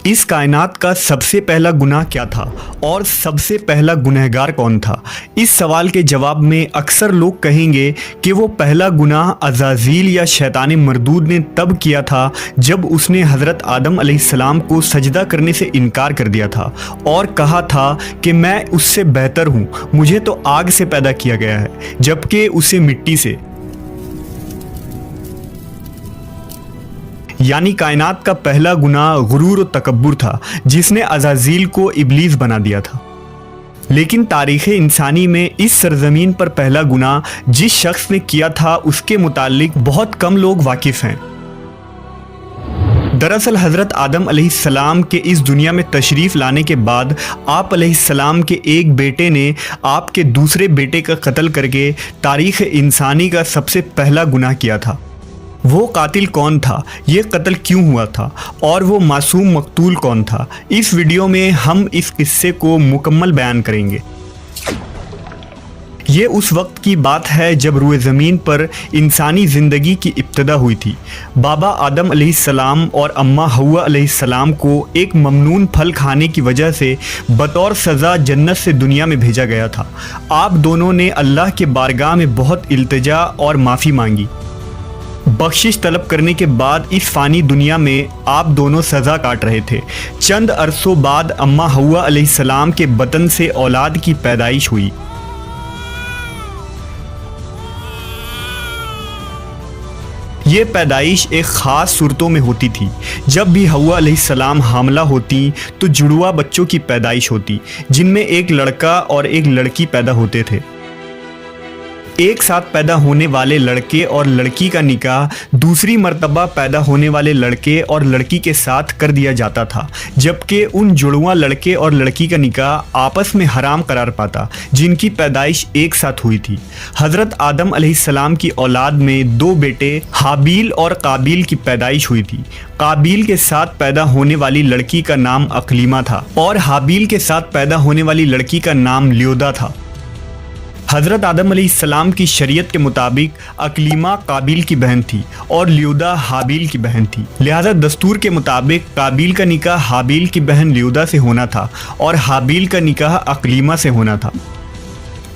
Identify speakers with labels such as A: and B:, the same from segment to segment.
A: اس کائنات کا سب سے پہلا گناہ کیا تھا اور سب سے پہلا گنہگار کون تھا؟ اس سوال کے جواب میں اکثر لوگ کہیں گے کہ وہ پہلا گناہ عزازیل یا شیطان مردود نے تب کیا تھا جب اس نے حضرت آدم علیہ السلام کو سجدہ کرنے سے انکار کر دیا تھا اور کہا تھا کہ میں اس سے بہتر ہوں، مجھے تو آگ سے پیدا کیا گیا ہے جبکہ اسے مٹی سے۔ یعنی کائنات کا پہلا گناہ غرور و تکبر تھا جس نے عزازیل کو ابلیس بنا دیا تھا۔ لیکن تاریخ انسانی میں اس سرزمین پر پہلا گناہ جس شخص نے کیا تھا اس کے متعلق بہت کم لوگ واقف ہیں۔ دراصل حضرت آدم علیہ السلام کے اس دنیا میں تشریف لانے کے بعد آپ علیہ السلام کے ایک بیٹے نے آپ کے دوسرے بیٹے کا قتل کر کے تاریخ انسانی کا سب سے پہلا گناہ کیا تھا۔ وہ قاتل کون تھا، یہ قتل کیوں ہوا تھا اور وہ معصوم مقتول کون تھا؟ اس ویڈیو میں ہم اس قصے کو مکمل بیان کریں گے۔ یہ اس وقت کی بات ہے جب روئے زمین پر انسانی زندگی کی ابتدا ہوئی تھی۔ بابا آدم علیہ السلام اور اماں حوا علیہ السلام کو ایک ممنون پھل کھانے کی وجہ سے بطور سزا جنت سے دنیا میں بھیجا گیا تھا۔ آپ دونوں نے اللہ کے بارگاہ میں بہت التجا اور معافی مانگی۔ بخشش طلب کرنے کے بعد اس فانی دنیا میں آپ دونوں سزا کاٹ رہے تھے۔ چند عرصوں بعد اماں حوا علیہ السلام کے بطن سے اولاد کی پیدائش ہوئی۔ یہ پیدائش ایک خاص صورتوں میں ہوتی تھی۔ جب بھی حوا علیہ السلام حاملہ ہوتی تو جڑوا بچوں کی پیدائش ہوتی جن میں ایک لڑکا اور ایک لڑکی پیدا ہوتے تھے۔ ایک ساتھ پیدا ہونے والے لڑکے اور لڑکی کا نکاح دوسری مرتبہ پیدا ہونے والے لڑکے اور لڑکی کے ساتھ کر دیا جاتا تھا، جبکہ ان جڑواں لڑکے اور لڑکی کا نکاح آپس میں حرام قرار پاتا جن کی پیدائش ایک ساتھ ہوئی تھی۔ حضرت آدم علیہ السلام کی اولاد میں دو بیٹے حابیل اور قابیل کی پیدائش ہوئی تھی۔ قابیل کے ساتھ پیدا ہونے والی لڑکی کا نام اقلیمہ تھا اور حابیل کے ساتھ پیدا ہونے والی لڑکی کا نام لیودا تھا۔ حضرت آدم علیہ السلام کی شریعت کے مطابق اقلیمہ قابیل کی بہن تھی اور لیودا حابیل کی بہن تھی، لہذا دستور کے مطابق قابیل کا نکاح حابیل کی بہن لیودا سے ہونا تھا اور حابیل کا نکاح اقلیمہ سے ہونا تھا۔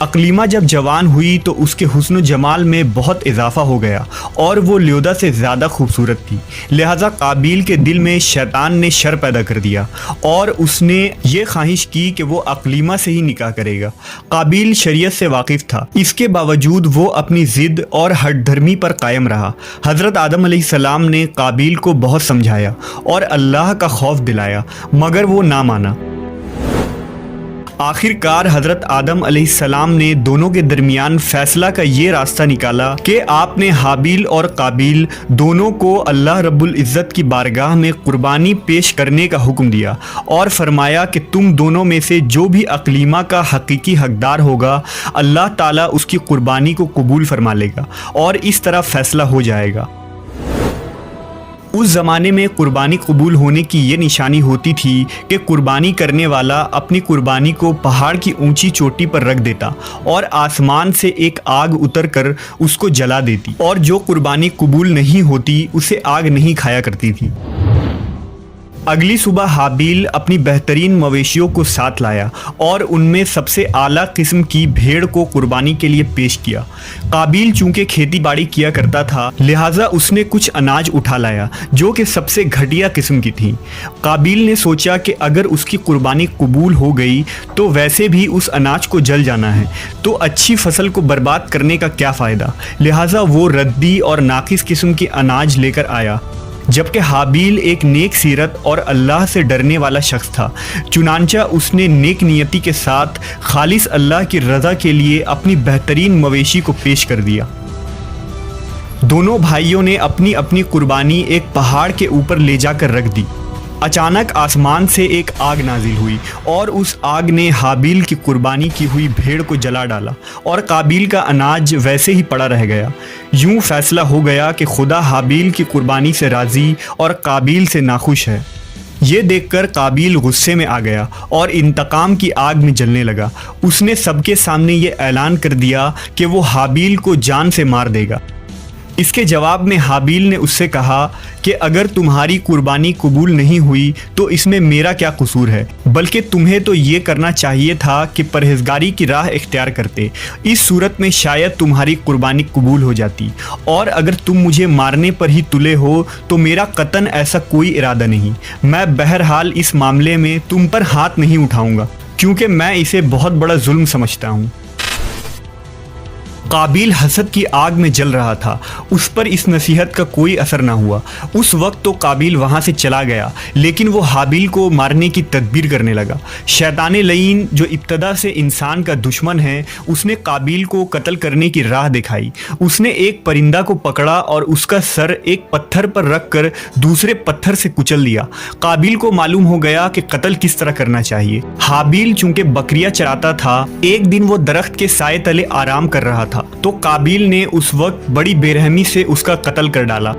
A: اقلیمہ جب جوان ہوئی تو اس کے حسن و جمال میں بہت اضافہ ہو گیا اور وہ لیودا سے زیادہ خوبصورت تھی، لہذا قابیل کے دل میں شیطان نے شر پیدا کر دیا اور اس نے یہ خواہش کی کہ وہ اقلیمہ سے ہی نکاح کرے گا۔ قابیل شریعت سے واقف تھا، اس کے باوجود وہ اپنی ضد اور ہٹ دھرمی پر قائم رہا۔ حضرت آدم علیہ السلام نے قابیل کو بہت سمجھایا اور اللہ کا خوف دلایا مگر وہ نہ مانا۔ آخر کار حضرت آدم علیہ السلام نے دونوں کے درمیان فیصلہ کا یہ راستہ نکالا کہ آپ نے حابیل اور قابیل دونوں کو اللہ رب العزت کی بارگاہ میں قربانی پیش کرنے کا حکم دیا اور فرمایا کہ تم دونوں میں سے جو بھی اقلیمہ کا حقیقی حقدار ہوگا اللہ تعالیٰ اس کی قربانی کو قبول فرما لے گا اور اس طرح فیصلہ ہو جائے گا۔ اس زمانے میں قربانی قبول ہونے کی یہ نشانی ہوتی تھی کہ قربانی کرنے والا اپنی قربانی کو پہاڑ کی اونچی چوٹی پر رکھ دیتا اور آسمان سے ایک آگ اتر کر اس کو جلا دیتی، اور جو قربانی قبول نہیں ہوتی اسے آگ نہیں کھایا کرتی تھی۔ اگلی صبح حابیل اپنی بہترین مویشیوں کو ساتھ لایا اور ان میں سب سے اعلیٰ قسم کی بھیڑ کو قربانی کے لیے پیش کیا۔ قابیل چونکہ کھیتی باڑی کیا کرتا تھا لہٰذا اس نے کچھ اناج اٹھا لایا جو کہ سب سے گھٹیا قسم کی تھیں۔ قابیل نے سوچا کہ اگر اس کی قربانی قبول ہو گئی تو ویسے بھی اس اناج کو جل جانا ہے، تو اچھی فصل کو برباد کرنے کا کیا فائدہ، لہٰذا وہ ردی اور ناقص قسم کے اناج لے کر آیا۔ جبکہ حابیل ایک نیک سیرت اور اللہ سے ڈرنے والا شخص تھا، چنانچہ اس نے نیک نیتی کے ساتھ خالص اللہ کی رضا کے لیے اپنی بہترین مویشی کو پیش کر دیا۔ دونوں بھائیوں نے اپنی اپنی قربانی ایک پہاڑ کے اوپر لے جا کر رکھ دی۔ اچانک آسمان سے ایک آگ نازل ہوئی اور اس آگ نے حابیل کی قربانی کی ہوئی بھیڑ کو جلا ڈالا اور قابیل کا اناج ویسے ہی پڑا رہ گیا۔ یوں فیصلہ ہو گیا کہ خدا حابیل کی قربانی سے راضی اور قابیل سے ناخوش ہے۔ یہ دیکھ کر قابیل غصے میں آ گیا اور انتقام کی آگ میں جلنے لگا۔ اس نے سب کے سامنے یہ اعلان کر دیا کہ وہ حابیل کو جان سے مار دے گا۔ اس کے جواب میں حابیل نے اس سے کہا کہ اگر تمہاری قربانی قبول نہیں ہوئی تو اس میں میرا کیا قصور ہے، بلکہ تمہیں تو یہ کرنا چاہیے تھا کہ پرہیزگاری کی راہ اختیار کرتے، اس صورت میں شاید تمہاری قربانی قبول ہو جاتی، اور اگر تم مجھے مارنے پر ہی تلے ہو تو میرا قطعاً ایسا کوئی ارادہ نہیں، میں بہرحال اس معاملے میں تم پر ہاتھ نہیں اٹھاؤں گا کیونکہ میں اسے بہت بڑا ظلم سمجھتا ہوں۔ قابیل حسد کی آگ میں جل رہا تھا، اس پر اس نصیحت کا کوئی اثر نہ ہوا۔ اس وقت تو قابیل وہاں سے چلا گیا، لیکن وہ حابیل کو مارنے کی تدبیر کرنے لگا۔ شیطان لعین جو ابتدا سے انسان کا دشمن ہے، اس نے قابیل کو قتل کرنے کی راہ دکھائی۔ اس نے ایک پرندہ کو پکڑا اور اس کا سر ایک پتھر پر رکھ کر دوسرے پتھر سے کچل دیا۔ قابیل کو معلوم ہو گیا کہ قتل کس طرح کرنا چاہیے۔ حابیل چونکہ بکریاں چراتا تھا، ایک دن وہ درخت کے سائے تلے آرام کر رہا تھا تو قابیل نے اس وقت بڑی بے رحمی سے اس کا قتل کر ڈالا۔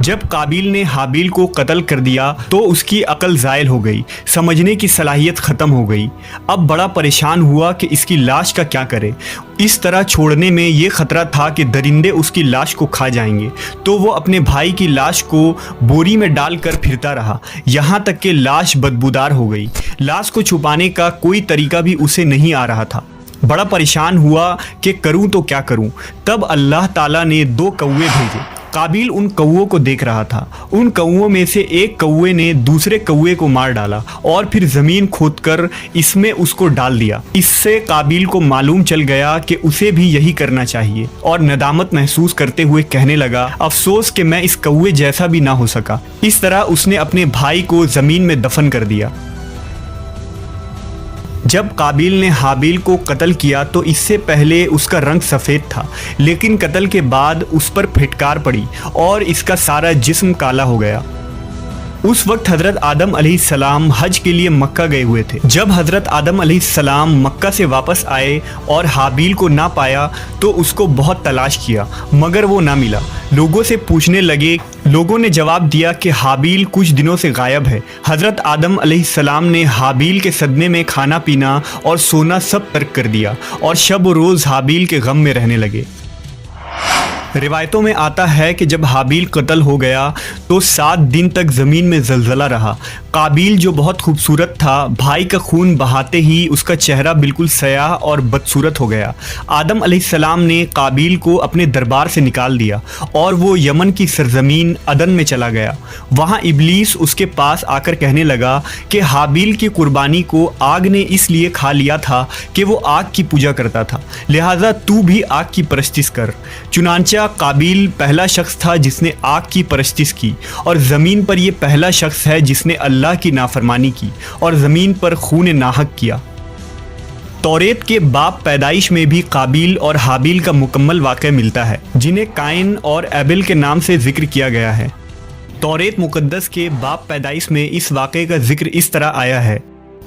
A: جب قابیل نے حابیل کو قتل کر دیا تو اس کی عقل زائل ہو گئی، سمجھنے کی صلاحیت ختم ہو گئی۔ اب بڑا پریشان ہوا کہ اس کی لاش کا کیا کرے۔ اس طرح چھوڑنے میں یہ خطرہ تھا کہ درندے اس کی لاش کو کھا جائیں گے، تو وہ اپنے بھائی کی لاش کو بوری میں ڈال کر پھرتا رہا، یہاں تک کہ لاش بدبودار ہو گئی۔ لاش کو چھپانے کا کوئی طریقہ بھی اسے نہیں آ رہا تھا۔ بڑا پریشان ہوا کہ کروں تو کیا کروں۔ تب اللہ تعالیٰ نے 2 کوے بھیجے۔ قابیل ان کووں کو دیکھ رہا تھا۔ ان کووں میں سے ایک کوے نے دوسرے کوے کو مار ڈالا اور پھر زمین کھود کر اس میں اس کو ڈال دیا۔ اس سے قابیل کو معلوم چل گیا کہ اسے بھی یہی کرنا چاہیے، اور ندامت محسوس کرتے ہوئے کہنے لگا، افسوس کہ میں اس کوے جیسا بھی نہ ہو سکا۔ اس طرح اس نے اپنے بھائی کو زمین میں دفن کر دیا۔ جب قابیل نے حابیل کو قتل کیا تو اس سے پہلے اس کا رنگ سفید تھا، لیکن قتل کے بعد اس پر پھٹکار پڑی اور اس کا سارا جسم کالا ہو گیا۔ اس وقت حضرت آدم علیہ السلام حج کے لیے مکہ گئے ہوئے تھے۔ جب حضرت آدم علیہ السلام مکہ سے واپس آئے اور حابیل کو نہ پایا تو اس کو بہت تلاش کیا مگر وہ نہ ملا۔ لوگوں سے پوچھنے لگے، لوگوں نے جواب دیا کہ حابیل کچھ دنوں سے غائب ہے۔ حضرت آدم علیہ السلام نے حابیل کے صدمے میں کھانا پینا اور سونا سب ترک کر دیا اور شب و روز حابیل کے غم میں رہنے لگے۔ روایتوں میں آتا ہے کہ جب حابیل قتل ہو گیا تو 7 دن تک زمین میں زلزلہ رہا۔ قابیل جو بہت خوبصورت تھا، بھائی کا خون بہاتے ہی اس کا چہرہ بالکل سیاہ اور بدصورت ہو گیا۔ آدم علیہ السلام نے قابیل کو اپنے دربار سے نکال دیا اور وہ یمن کی سرزمین عدن میں چلا گیا۔ وہاں ابلیس اس کے پاس آ کر کہنے لگا کہ حابیل کی قربانی کو آگ نے اس لیے کھا لیا تھا کہ وہ آگ کی پوجا کرتا تھا، لہٰذا تو بھی آگ کی پرستش کر۔ چنانچہ قابیل پہلا شخص تھا جس نے آگ کی پرستش کی، اور زمین پر یہ پہلا شخص ہے جس نے اللہ کی نافرمانی کی اور زمین پر خون ناحق کیا۔ توریت کے باب پیدائش میں بھی قابیل اور حابیل کا مکمل واقعہ ملتا ہے، جنہیں قائن اور ایبل کے نام سے ذکر کیا گیا ہے۔ توریت مقدس کے باب پیدائش میں اس واقعے کا ذکر اس طرح آیا ہے،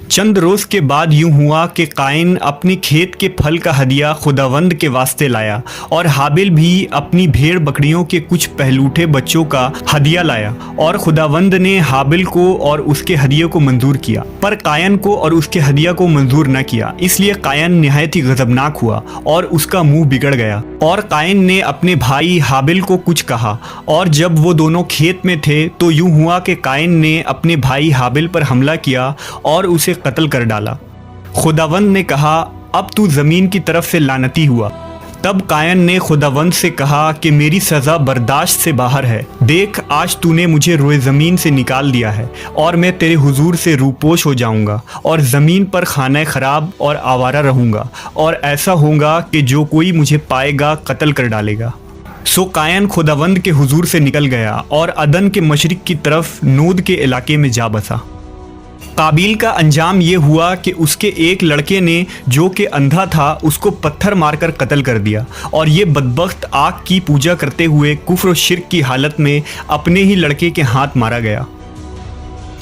A: چند روز کے بعد یوں ہوا کہ قائن اپنے کھیت کے پھل کا ہدیہ خداوند کے واسطے لایا، اور حابیل بھی اپنی بھیڑ بکریوں کے کچھ پہلوٹے بچوں کا ہدیہ لایا، اور خداوند نے حابیل کو اور اس کے ہدیے کو منظور کیا، پر قائن کو اور اس کے ہدیہ کو منظور نہ کیا۔ اس لیے قائن نہایت ہی غضبناک ہوا اور اس کا منہ بگڑ گیا، اور قائن نے اپنے بھائی حابیل کو کچھ کہا، اور جب وہ دونوں کھیت میں تھے تو یوں ہوا کہ قائن نے اپنے بھائی حابیل پر حملہ کیا اور اسے قتل کر ڈالا۔ خداوند نے کہا، اب تو زمین کی طرف سے لعنتی ہوا۔ تب قائن نے خداوند سے کہا کہ میری سزا برداشت سے باہر ہے، دیکھ آج تو نے مجھے روئے زمین سے نکال دیا ہے، اور میں تیرے حضور سے روپوش ہو جاؤں گا اور زمین پر خانہ خراب اور آوارہ رہوں گا، اور ایسا ہوگا کہ جو کوئی مجھے پائے گا قتل کر ڈالے گا۔ سو قائن خداوند کے حضور سے نکل گیا اور عدن کے مشرق کی طرف نود کے علاقے میں جا بسا۔ قابیل کا انجام یہ ہوا کہ اس کے ایک لڑکے نے جو کہ اندھا تھا اس کو پتھر مار کر قتل کر دیا، اور یہ بدبخت آگ کی پوجا کرتے ہوئے کفر و شرک کی حالت میں اپنے ہی لڑکے کے ہاتھ مارا گیا۔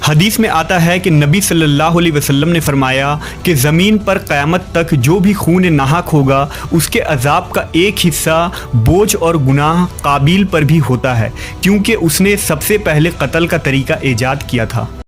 A: حدیث میں آتا ہے کہ نبی صلی اللہ علیہ وسلم نے فرمایا کہ زمین پر قیامت تک جو بھی خون ناحق ہوگا اس کے عذاب کا ایک حصہ بوجھ اور گناہ قابیل پر بھی ہوتا ہے، کیونکہ اس نے سب سے پہلے قتل کا طریقہ ایجاد کیا تھا۔